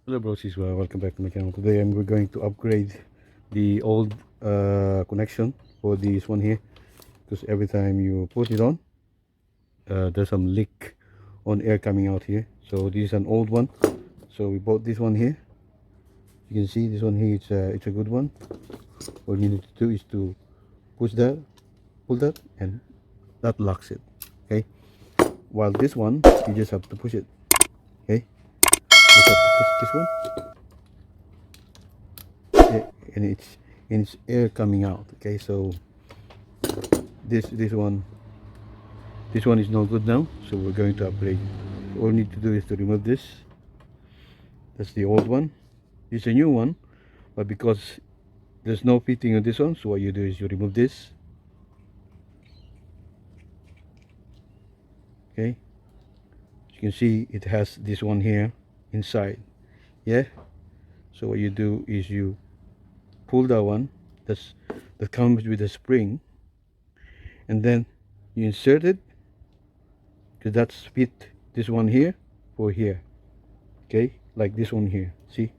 Hello brosis, welcome back to my channel. Today we're going to upgrade the old connection for this one here, because every time you put it on, there's some leak on air coming out here. So this is an old one, so we bought this one here. You can see this one here, it's a good one. What you need to do is to push that, pull that, and that locks it. Okay, while this one you just have to push it. Okay, just have to push this one. Yeah, and it's air coming out. Okay, so this one is no good now, so we're going to upgrade. All we need to do is to remove this. That's the old one. It's a new one, but because there's no fitting on this one, so what you do is you remove this. Okay, you can see it has this one here inside. Yeah, so what you do is you pull that one that comes with a spring, and then you insert it, because that's fit this one here for here. Okay, like this one here, see?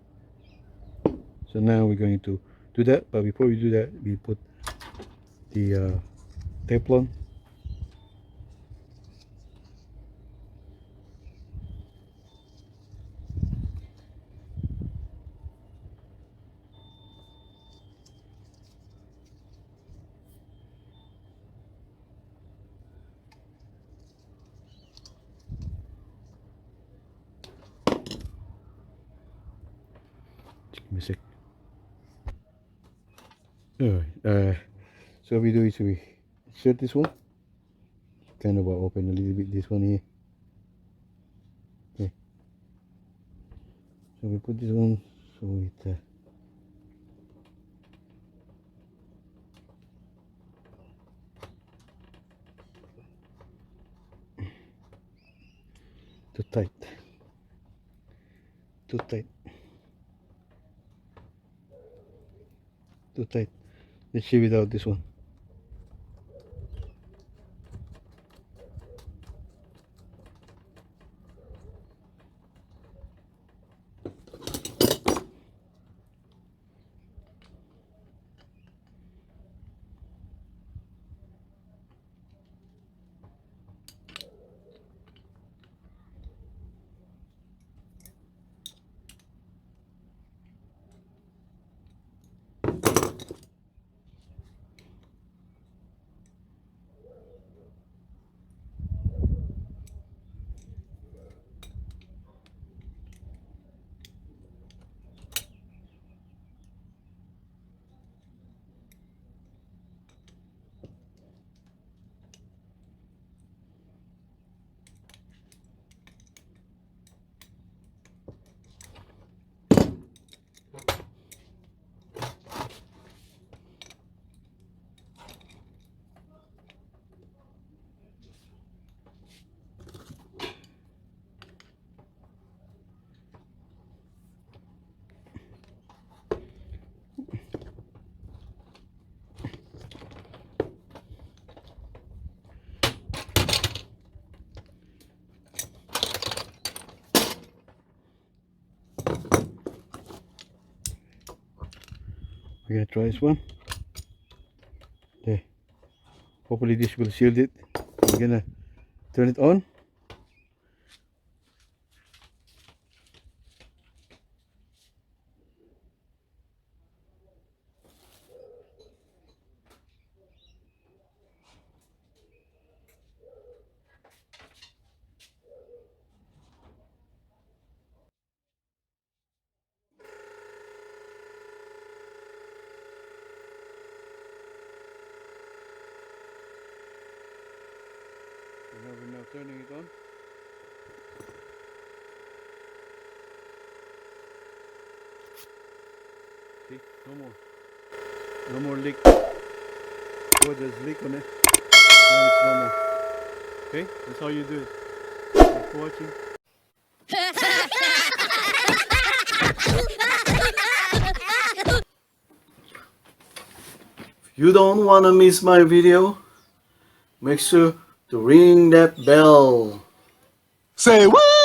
So now we're going to do that, but before we do that, we put the Teflon. Give me a sec. So what we do is we insert this one, kind of open a little bit this one here. Okay, so we put this one so it too tight, too tight, too tight. Let's see without this one. We're gonna try this one. Okay, hopefully this will shield it. We're gonna turn it on. We're now turning it on. See, no more leak. Oh, there's leak on it. Now it's no more. Okay, that's how you do it. Thanks for watching. If you don't want to miss my video, make sure to ring that bell. Say what?